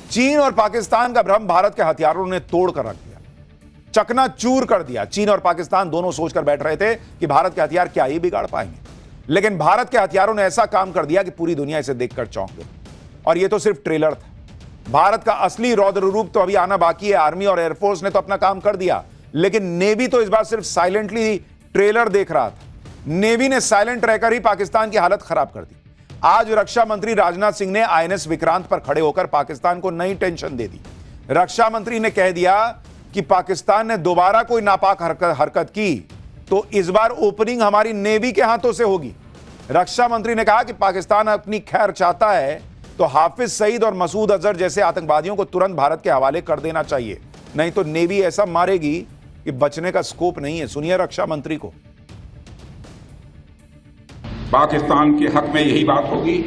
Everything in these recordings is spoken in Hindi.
चीन और पाकिस्तान का भ्रम भारत के हथियारों ने तोड़ कर रख दिया, चकनाचूर कर दिया। चीन और पाकिस्तान दोनों सोचकर बैठ रहे थे कि भारत के हथियार क्या ही बिगाड़ पाएंगे, लेकिन भारत के हथियारों ने ऐसा काम कर दिया कि पूरी दुनिया इसे देखकर चौंक गई। और यह तो सिर्फ ट्रेलर था, भारत का असली रौद्र रूप तो अभी आना बाकी है। आर्मी और एयरफोर्स ने तो अपना काम कर दिया, लेकिन नेवी तो इस बार सिर्फ साइलेंटली ट्रेलर देख रहा था। नेवी ने साइलेंट रहकर ही पाकिस्तान की हालत खराब कर दी। आज रक्षा मंत्री राजनाथ सिंह ने आईएनएस विक्रांत पर खड़े होकर पाकिस्तान को नई टेंशन दे दी। रक्षा मंत्री ने कह दिया कि पाकिस्तान ने दोबारा कोई नापाक हरकत की तो इस बार ओपनिंग हमारी नेवी के हाथों से होगी। रक्षा मंत्री ने कहा कि पाकिस्तान अपनी खैर चाहता है तो हाफिज सईद और मसूद अजहर जैसे आतंकवादियों को तुरंत भारत के हवाले कर देना चाहिए, नहीं तो नेवी ऐसा मारेगी कि बचने का स्कोप नहीं है। सुनिए रक्षा मंत्री को। पाकिस्तान के हक में यही बात होगी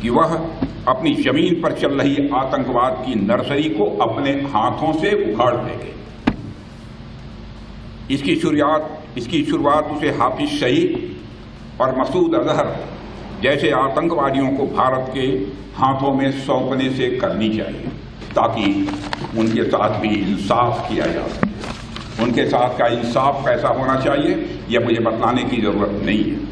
कि वह अपनी जमीन पर चल रही आतंकवाद की नर्सरी को अपने हाथों से उखाड़ देंगे। इसकी शुरुआत उसे हाफिज सईद और मसूद अजहर जैसे आतंकवादियों को भारत के हाथों में सौंपने से करनी चाहिए, ताकि उनके साथ भी इंसाफ किया जा सके। उनके साथ का इंसाफ कैसा होना चाहिए यह मुझे बतलाने की जरूरत नहीं है।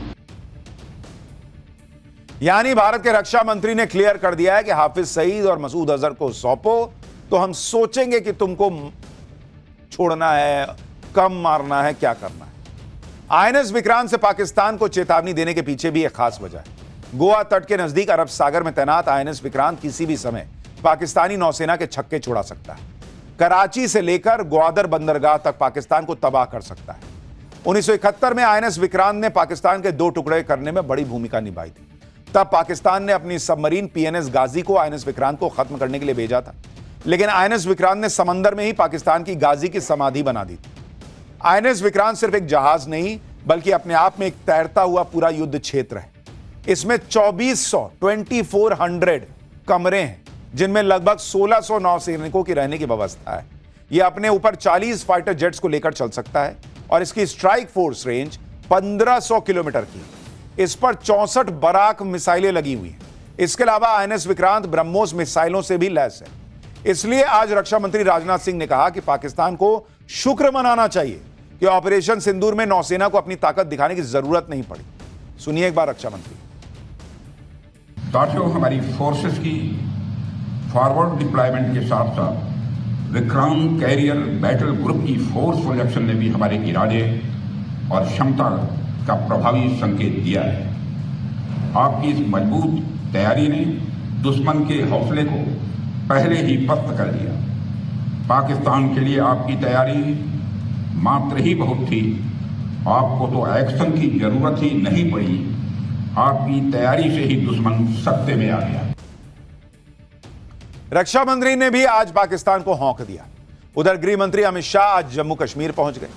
यानी भारत के रक्षा मंत्री ने क्लियर कर दिया है कि हाफिज सईद और मसूद अजहर को सौंपो तो हम सोचेंगे कि तुमको छोड़ना है, कम मारना है, क्या करना है। आईएनएस विक्रांत से पाकिस्तान को चेतावनी देने के पीछे भी एक खास वजह है। गोवा तट के नजदीक अरब सागर में तैनात आईएनएस विक्रांत किसी भी समय पाकिस्तानी नौसेना के छक्के छुड़ा सकता है। कराची से लेकर ग्वादर बंदरगाह तक पाकिस्तान को तबाह कर सकता है। 1971 में आईएनएस विक्रांत ने पाकिस्तान के 2 टुकड़े करने में बड़ी भूमिका निभाई थी। तब पाकिस्तान ने अपनी सबमरीन पीएनएस गाजी को आईएनएस विक्रांत को खत्म करने के लिए भेजा था, लेकिन आईएनएस विक्रांत ने समंदर में ही पाकिस्तान की गाजी की समाधि बना दी थी। आईएनएस विक्रांत सिर्फ एक जहाज नहीं बल्कि अपने आप में एक तैरता हुआ पूरा युद्ध क्षेत्र है। इसमें 2400 कमरे हैं, जिनमें लगभग 1600 नौसैनिकों की रहने की व्यवस्था है। यह अपने ऊपर 40 फाइटर जेट्स को लेकर चल सकता है और इसकी स्ट्राइक फोर्स रेंज 1500 किलोमीटर की। इस पर 64 बराक मिसाइलें लगी हुई हैं। इसके अलावा आईएनएस विक्रांत ब्रह्मोस मिसाइलों से भी लैस है। इसलिए आज रक्षा मंत्री राजनाथ सिंह ने कहा कि पाकिस्तान को शुक्र मनाना चाहिए कि ऑपरेशन सिंदूर में नौसेना को अपनी ताकत दिखाने की जरूरत नहीं पड़ी। सुनिए एक बार रक्षा मंत्री। साथियों, हमारी फोर्सेस की फॉरवर्ड डिप्लॉयमेंट के साथ साथ विक्रांत कैरियर बैटल ग्रुप की फोर्स प्रोजेक्शन ने भी हमारे इरादे और क्षमता का प्रभावी संकेत दिया है। आपकी इस मजबूत तैयारी ने दुश्मन के हौसले को पहले ही पस्त कर दिया। पाकिस्तान के लिए आपकी तैयारी मात्र ही बहुत थी, आपको तो एक्शन की जरूरत ही नहीं पड़ी। आपकी तैयारी से ही दुश्मन सत्ते में आ गया। रक्षा मंत्री ने भी आज पाकिस्तान को हौंक दिया। उधर गृह मंत्री अमित शाह आज जम्मू कश्मीर पहुंच गए।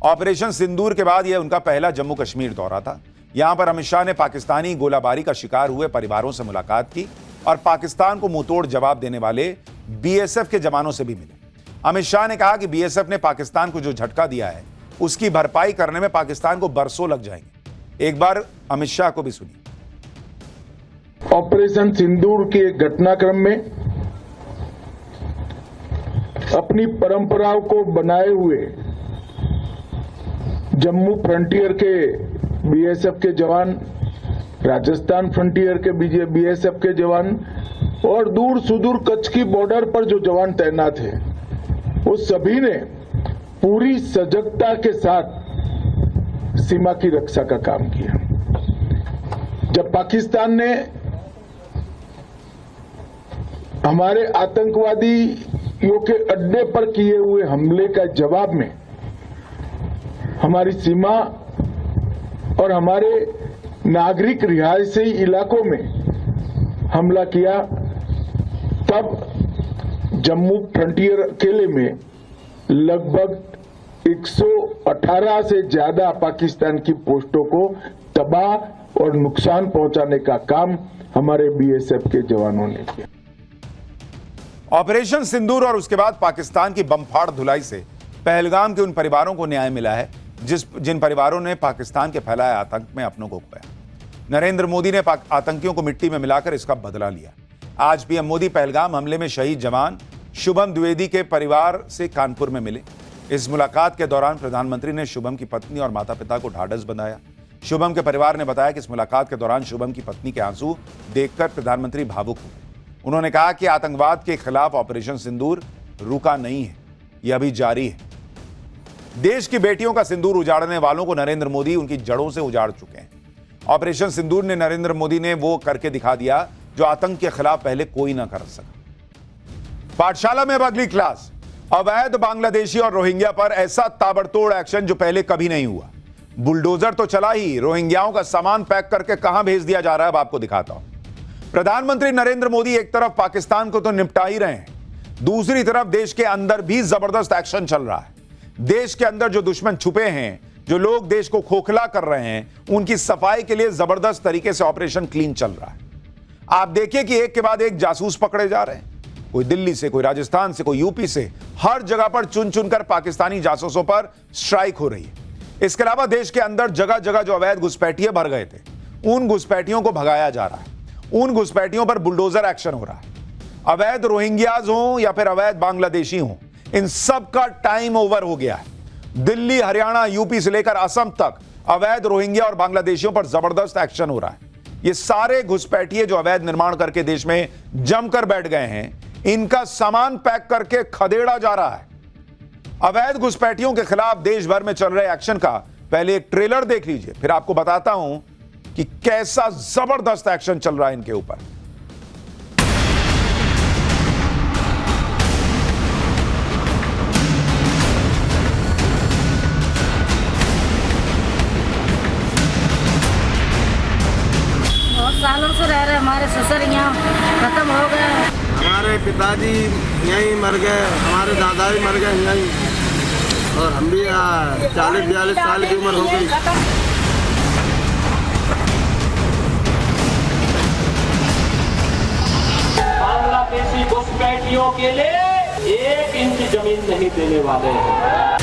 ऑपरेशन सिंदूर के बाद यह उनका पहला जम्मू कश्मीर दौरा था। यहां पर अमित शाह ने पाकिस्तानी गोलाबारी का शिकार हुए परिवारों से मुलाकात की और पाकिस्तान को मुंहतोड़ जवाब देने वाले बीएसएफ के जवानों से भी मिले। अमित शाह ने कहा कि बीएसएफ ने पाकिस्तान को जो झटका दिया है उसकी भरपाई करने में पाकिस्तान को बरसों लग जाएंगे। एक बार अमित शाह को भी सुनिए। ऑपरेशन सिंदूर के घटनाक्रम में अपनी परंपराओं को बनाए हुए जम्मू फ्रंटियर के बीएसएफ के जवान, राजस्थान फ्रंटियर के बीएसएफ के जवान और दूर सुदूर कच्छ की बॉर्डर पर जो जवान तैनात हैं, वो सभी ने पूरी सजगता के साथ सीमा की रक्षा का काम किया। जब पाकिस्तान ने हमारे आतंकवादियों के अड्डे पर किए हुए हमले का जवाब में हमारी सीमा और हमारे नागरिक रिहायशी इलाकों में हमला किया, तब जम्मू फ्रंटियर अकेले में लगभग 118 से ज्यादा पाकिस्तान की पोस्टों को तबाह और नुकसान पहुंचाने का काम हमारे बीएसएफ के जवानों ने किया। ऑपरेशन सिंदूर और उसके बाद पाकिस्तान की बमफाड़ धुलाई से पहलगाम के उन परिवारों को न्याय मिला है जिन परिवारों ने पाकिस्तान के फैलाए आतंक में अपनों को खोया। नरेंद्र मोदी ने आतंकियों को मिट्टी में मिलाकर इसका बदला लिया। आज पीएम मोदी पहलगाम हमले में शहीद जवान शुभम द्विवेदी के परिवार से कानपुर में मिले। इस मुलाकात के दौरान प्रधानमंत्री ने शुभम की पत्नी और माता पिता को ढाढ़स बंधाया। शुभम के परिवार ने बताया कि इस मुलाकात के दौरान शुभम की पत्नी के आंसू देखकर प्रधानमंत्री भावुक हो गए। उन्होंने कहा कि आतंकवाद के खिलाफ ऑपरेशन सिंदूर रुका नहीं है, यह अभी जारी है। देश की बेटियों का सिंदूर उजाड़ने वालों को नरेंद्र मोदी उनकी जड़ों से उजाड़ चुके हैं। ऑपरेशन सिंदूर ने नरेंद्र मोदी ने वो करके दिखा दिया जो आतंक के खिलाफ पहले कोई ना कर सका। पाठशाला में अब अगली क्लास, अवैध बांग्लादेशी और रोहिंग्या पर ऐसा ताबड़तोड़ एक्शन जो पहले कभी नहीं हुआ। बुलडोजर तो चला ही, रोहिंग्याओं का सामान पैक करके कहां भेज दिया जा रहा है अब आपको दिखाता हूं। प्रधानमंत्री नरेंद्र मोदी एक तरफ पाकिस्तान को तो निपटा ही रहे हैं, दूसरी तरफ देश के अंदर भी जबरदस्त एक्शन चल रहा है। देश के अंदर जो दुश्मन छुपे हैं, जो लोग देश को खोखला कर रहे हैं, उनकी सफाई के लिए जबरदस्त तरीके से ऑपरेशन क्लीन चल रहा है। आप देखिए कि एक के बाद एक जासूस पकड़े जा रहे हैं, कोई दिल्ली से, कोई राजस्थान से, कोई यूपी से, हर जगह पर चुन चुनकर पाकिस्तानी जासूसों पर स्ट्राइक हो रही है। इसके अलावा देश के अंदर जगह जगह जो अवैध घुसपैठिए भर गए थे, उन घुसपैठियों को भगाया जा रहा है, उन घुसपैठियों पर बुलडोजर एक्शन हो रहा है। अवैध रोहिंग्याज हो या फिर अवैध बांग्लादेशी हो, इन सब का टाइम ओवर हो गया है। दिल्ली, हरियाणा, यूपी से लेकर असम तक अवैध रोहिंग्या और बांग्लादेशियों पर जबरदस्त एक्शन हो रहा है। ये सारे घुसपैठिए जो अवैध निर्माण करके देश में जमकर बैठ गए हैं, इनका सामान पैक करके खदेड़ा जा रहा है। अवैध घुसपैठियों के खिलाफ देश भर में चल रहे एक्शन का पहले एक ट्रेलर देख लीजिए, फिर आपको बताता हूं कि कैसा जबरदस्त एक्शन चल रहा है इनके ऊपर। बहुत सालों से रह रहे, हमारे ससुर यहाँ खत्म हो गए, हमारे पिताजी यहीं मर गए, हमारे दादा भी मर गए यहीं, और हम भी 40-42 साल की उम्र हो गई। बांग्लादेशी घुसपैठियों के लिए 1 इंच जमीन नहीं देने वाले हैं।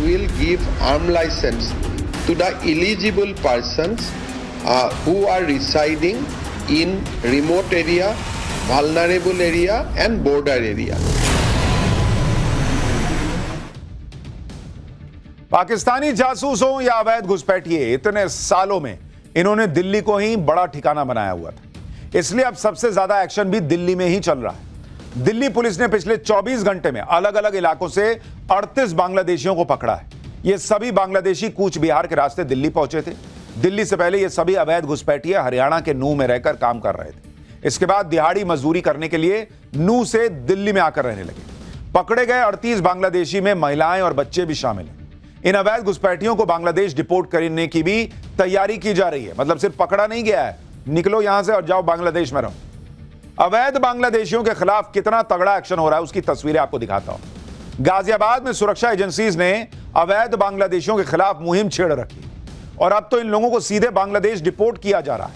Will give arm license to the eligible persons who are residing in remote area, vulnerable area and border area. Pakistani जासूस हो या अवैध घुसपैठिए, इतने सालों में इन्होंने दिल्ली को ही बड़ा ठिकाना बनाया हुआ था, इसलिए अब सबसे ज्यादा एक्शन भी दिल्ली में ही चल रहा है। दिल्ली पुलिस ने पिछले 24 घंटे में अलग अलग इलाकों से 38 बांग्लादेशियों को पकड़ा है। ये सभी बांग्लादेशी कूच बिहार के रास्ते दिल्ली पहुंचे थे। दिल्ली से पहले ये सभी अवैध घुसपैठिए हरियाणा के नूह में रहकर काम कर रहे थे। इसके बाद दिहाड़ी मजदूरी करने के लिए नूह से दिल्ली में आकर रहने लगे। पकड़े गए 38 बांग्लादेशी में महिलाएं और बच्चे भी शामिल हैं। इन अवैध घुसपैठियों को बांग्लादेश डिपोर्ट करने की भी तैयारी की जा रही है। मतलब सिर्फ पकड़ा नहीं गया है, निकलो यहां से और जाओ बांग्लादेश में रहो। अवैध बांग्लादेशियों के खिलाफ कितना तगड़ा एक्शन हो रहा है उसकी तस्वीरें आपको दिखाता हूं। गाजियाबाद में सुरक्षा एजेंसीज ने अवैध बांग्लादेशियों के खिलाफ मुहिम छेड़ रखी और अब तो इन लोगों को सीधे बांग्लादेश डिपोर्ट किया जा रहा है।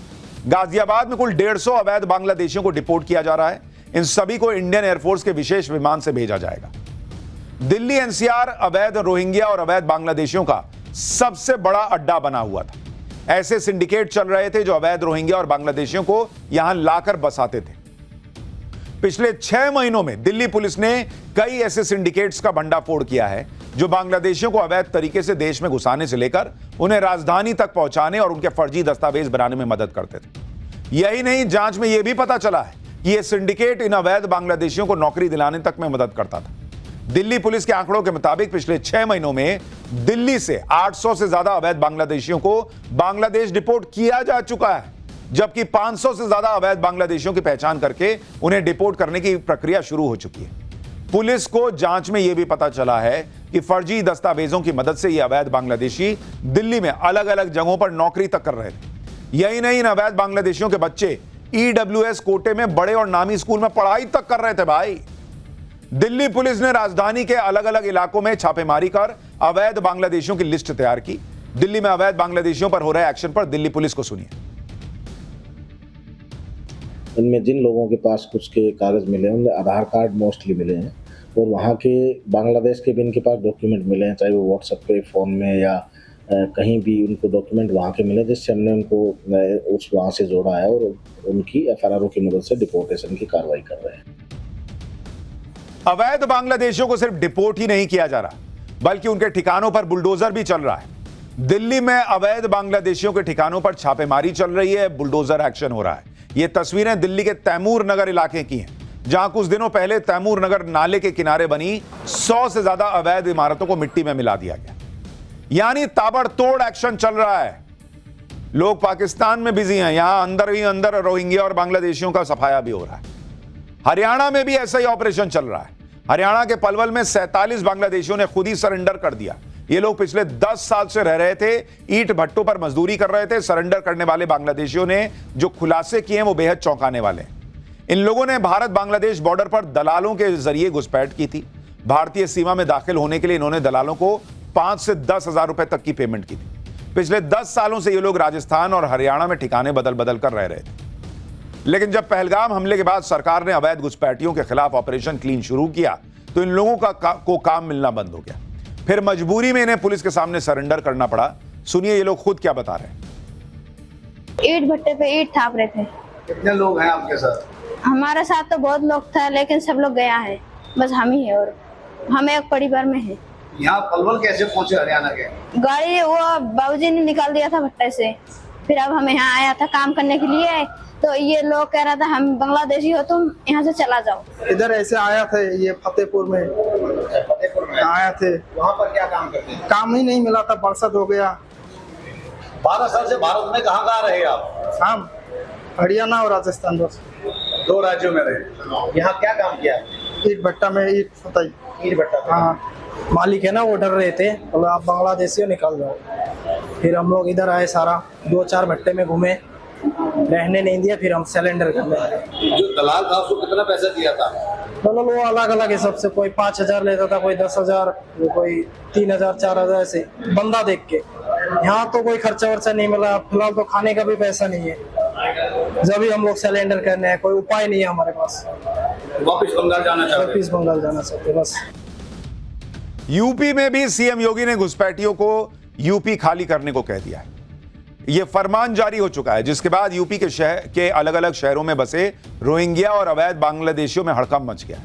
गाजियाबाद में कुल 150 अवैध बांग्लादेशियों को डिपोर्ट किया जा रहा है। इन सभी को इंडियन एयरफोर्स के विशेष विमान से भेजा जाएगा। दिल्ली एनसीआर अवैध रोहिंग्या और अवैध बांग्लादेशियों का सबसे बड़ा अड्डा बना हुआ था। ऐसे सिंडिकेट चल रहे थे जो अवैध रोहिंग्या और बांग्लादेशियों को यहां लाकर बसाते थे। पिछले 6 महीनों में दिल्ली पुलिस ने कई ऐसे सिंडिकेट्स का भंडाफोड़ किया है जो बांग्लादेशियों को अवैध तरीके से देश में घुसाने से लेकर उन्हें राजधानी तक पहुंचाने और उनके फर्जी दस्तावेज बनाने में मदद करते थे। यही नहीं, जांच में यह भी पता चला है कि यह सिंडिकेट इन अवैध बांग्लादेशियों को नौकरी दिलाने तक में मदद करता था। दिल्ली पुलिस के आंकड़ों के मुताबिक पिछले 6 महीनों में दिल्ली से 800 से ज्यादा अवैध बांग्लादेशियों को बांग्लादेश डिपोर्ट किया जा चुका है, जबकि 500 से ज्यादा अवैध बांग्लादेशियों की पहचान करके उन्हें डिपोर्ट करने की प्रक्रिया शुरू हो चुकी है। पुलिस को जांच में यह भी पता चला है कि फर्जी दस्तावेजों की मदद से ये अवैध बांग्लादेशी दिल्ली में अलग अलग जगहों पर नौकरी तक कर रहे थे। यही नहीं, इन अवैध बांग्लादेशियों के बच्चे ईडब्ल्यूएस कोटे में बड़े और नामी स्कूल में पढ़ाई तक कर रहे थे। भाई, दिल्ली पुलिस ने राजधानी के अलग अलग इलाकों में छापेमारी कर अवैध बांग्लादेशियों की लिस्ट तैयार की। दिल्ली में अवैध बांग्लादेशियों पर हो रहे एक्शन पर दिल्ली पुलिस को सुनिए। इनमें जिन लोगों के पास कुछ के कागज मिले हैं उनमें आधार कार्ड मोस्टली मिले हैं और वहाँ के बांग्लादेश के भी इनके पास डॉक्यूमेंट मिले हैं, चाहे वो व्हाट्सएप पे, फ़ोन में या कहीं भी उनको डॉक्यूमेंट वहाँ के मिले जिससे हमने उनको उस वहाँ से जोड़ा है और उनकी FRRO की मदद से डिपोर्टेशन की कार्रवाई कर रहे हैं। अवैध बांग्लादेशियों को सिर्फ डिपोर्ट ही नहीं किया जा रहा, बल्कि उनके ठिकानों पर बुलडोजर भी चल रहा है। दिल्ली में अवैध बांग्लादेशियों के ठिकानों पर छापेमारी चल रही है, बुलडोजर एक्शन हो रहा है। ये तस्वीरें दिल्ली के तैमूर नगर इलाके की हैं, जहां कुछ दिनों पहले तैमूर नगर नाले के किनारे बनी 100 से ज्यादा अवैध इमारतों को मिट्टी में मिला दिया गया। यानी ताबड़तोड़ एक्शन चल रहा है। लोग पाकिस्तान में बिजी हैं, यहां अंदर ही अंदर रोहिंग्या और बांग्लादेशियों का सफाया भी हो रहा है। हरियाणा में भी ऐसा ही ऑपरेशन चल रहा है। हरियाणा के पलवल में 47 बांग्लादेशियों ने खुद ही सरेंडर कर दिया। ये लोग पिछले 10 साल से रह रहे थे, ईंट भट्टों पर मजदूरी कर रहे थे। सरेंडर करने वाले बांग्लादेशियों ने जो खुलासे किए हैं वो बेहद चौंकाने वाले हैं। इन लोगों ने भारत बांग्लादेश बॉर्डर पर दलालों के जरिए घुसपैठ की थी। भारतीय सीमा में दाखिल होने के लिए इन्होंने दलालों को 5 से 10 हजार रुपए तक की पेमेंट की थी। पिछले 10 सालों से ये लोग राजस्थान और हरियाणा में ठिकाने बदल बदल कर रह रहे थे। लेकिन जब पहलगाम हमले के बाद सरकार ने अवैध घुसपैठियों के खिलाफ ऑपरेशन क्लीन शुरू किया तो इन लोगों को काम मिलना बंद हो गया। फिर मजबूरी में इन्हें पुलिस के सामने सरेंडर करना पड़ा। सुनिए ये लोग खुद क्या बता रहे हैं। ईंट भट्टे पे ईंट थाप रहे थे। कितने लोग हैं आपके साथ? हमारे साथ तो बहुत लोग था, लेकिन सब लोग गया है, बस हम ही है और हम एक परिवार में है। यहाँ पलवल कैसे पहुँचे हरियाणा के? गाड़ी वो बाबूजी ने निकाल दिया था भट्टे से, फिर अब हम यहाँ आया था काम करने के लिए। तो ये लोग कह रहा था हम बांग्लादेशी हो, तुम यहाँ से चला जाओ। इधर ऐसे आया था, ये फतेहपुर में आया थे। वहाँ पर क्या काम करते हैं? काम ही नहीं मिला था, बरसात हो गया। 12 साल से भारत में कहाँ रहे आप? हम हरियाणा और राजस्थान, बस 2 राज्यों में रहे। यहाँ क्या काम किया? ईंट भट्टा में ईंट फताई। ईंट भट्टा? हाँ, मालिक है ना, वो डर रहे थे, बोले आप बांग्लादेशी हो, निकल जाओ। फिर हम लोग इधर आए, सारा 2-4 भट्टे में घूमे, रहने नहीं दिया, फिर हम सिलेंडर करने आए। जो दलाल था उसको कितना पैसा दिया था? मतलब वो अलग अलग है सबसे, कोई 5,000 लेता था, कोई 10,000, कोई 3,000 4,000 ऐसे बंदा देख के। यहाँ तो कोई खर्चा वर्चा नहीं मिला, फिलहाल तो खाने का भी पैसा नहीं है। जब भी हम लोग सिलेंडर करने हैं, कोई उपाय नहीं है हमारे पास। वापिस बंगाल जाना चाहते? वापिस बंगाल जाना चाहते बस। यूपी में भी सीएम योगी ने घुसपैठियों को यूपी खाली करने को कह दिया है। यह फरमान जारी हो चुका है, जिसके बाद यूपी के शहर के अलग अलग शहरों में बसे रोहिंग्या और अवैध बांग्लादेशियों में हड़कंप मच गया,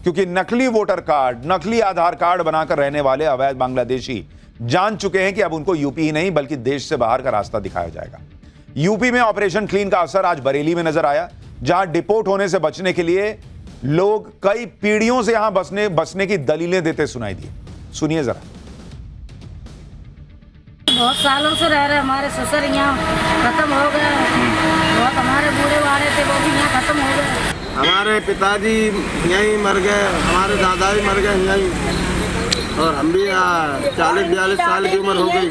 क्योंकि नकली वोटर कार्ड, नकली आधार कार्ड बनाकर रहने वाले अवैध बांग्लादेशी जान चुके हैं कि अब उनको यूपी ही नहीं बल्कि देश से बाहर का रास्ता दिखाया जाएगा। यूपी में ऑपरेशन क्लीन का असर आज बरेली में नजर आया, जहां डिपोर्ट होने से बचने के लिए लोग कई पीढ़ियों से यहां बसने की दलीलें देते सुनाई दी। सुनिए जरा। बहुत सालों से रह रहे, हमारे ससुर यहाँ खत्म हो गए, बहुत हमारे बूढ़े वाले थे वो भी यहाँ खत्म हो गए। हमारे पिताजी यहीं मर गए, हमारे दादा भी मर गए यहीं, और हम भी 40-42 साल की उम्र हो गई।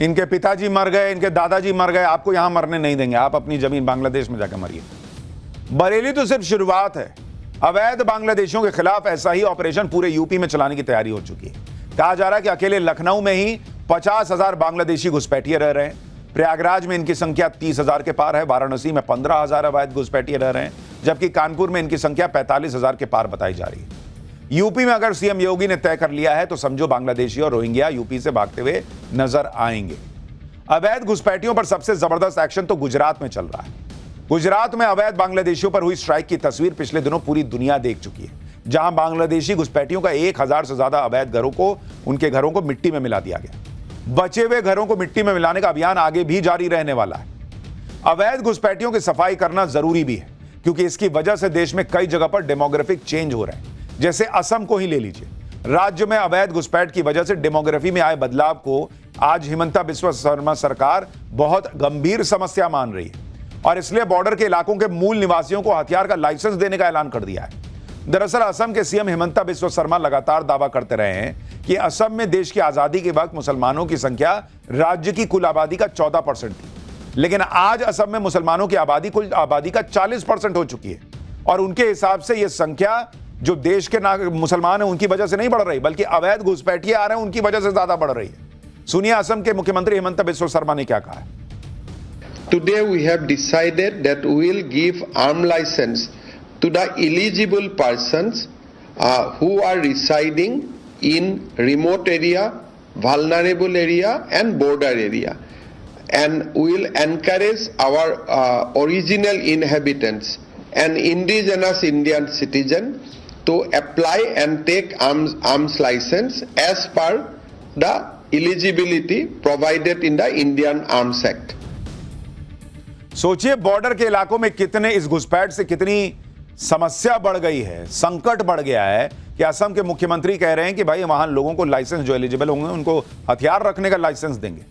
इनके पिताजी मर गए, इनके दादाजी मर गए, आपको यहां मरने नहीं देंगे, आप अपनी जमीन बांग्लादेश में जाकर मरिए। बरेली तो सिर्फ शुरुआत है। अवैध बांग्लादेशियों के खिलाफ ऐसा ही ऑपरेशन पूरे यूपी में चलाने की तैयारी हो चुकी है। कहा जा रहा है कि अकेले लखनऊ में ही 50,000 बांग्लादेशी घुसपैठिए रह रहे हैं। प्रयागराज में इनकी संख्या 30,000 के पार है, वाराणसी में 15,000 अवैध घुसपैठिए रह रहे हैं, जबकि कानपुर में इनकी संख्या 45,000 के पार बताई जा रही है। यूपी में अगर सीएम योगी ने तय कर लिया है तो समझो बांग्लादेशी और रोहिंग्या यूपी से भागते हुए नजर आएंगे। अवैध घुसपैठियों पर सबसे जबरदस्त एक्शन तो गुजरात में चल रहा है। गुजरात में अवैध बांग्लादेशियों पर हुई स्ट्राइक की तस्वीर पिछले दिनों पूरी दुनिया देख चुकी है, जहां बांग्लादेशी घुसपैठियों का 1,000 से ज्यादा अवैध उनके घरों को मिट्टी में मिला दिया गया। बचे हुए घरों को मिट्टी में मिलाने का अभियान आगे भी जारी रहने वाला है। अवैध घुसपैठियों की सफाई करना जरूरी भी है, क्योंकि इसकी वजह से देश में कई जगह पर डेमोग्राफिक चेंज हो रहे हैं। जैसे असम को ही ले लीजिए, राज्य में अवैध घुसपैठ की वजह से डेमोग्राफी में आए बदलाव को आज हिमंता बिस्वा शर्मा सरकार बहुत गंभीर समस्या मान रही है, और इसलिए बॉर्डर के इलाकों के मूल निवासियों को हथियार का लाइसेंस देने का ऐलान कर दिया है। दरअसल असम के सीएम हिमंता बिस्वा शर्मा लगातार दावा करते रहे हैं कि असम में देश की आजादी के वक्त मुसलमानों की संख्या राज्य की कुल आबादी का 14% थी, लेकिन आज असम में मुसलमानों की आबादी कुल आबादी का 40% हो चुकी है, और उनके हिसाब से यह संख्या जो देश के मुसलमान हैं उनकी वजह से नहीं बढ़ रही, बल्कि अवैध घुसपैठिए आ रहे हैं उनकी वजह से ज्यादा बढ़ रही है। सुनिए असम के मुख्यमंत्री हिमंता बिस्वा शर्मा ने क्या कहा है। Today we have decided that we will give arm license to the eligible persons who are residing in remote area, vulnerable area and border area, and will encourage our original inhabitants and indigenous Indian citizen to apply and take arms license as per the eligibility provided in the Indian Arms Act. सोचिए बॉर्डर के इलाकों में कितने इस घुसपैठ से कितनी समस्या बढ़ गई है, संकट बढ़ गया है कि असम के मुख्यमंत्री कह रहे हैं कि भाई वहां लोगों को लाइसेंस जो एलिजिबल होंगे उनको हथियार रखने का लाइसेंस देंगे।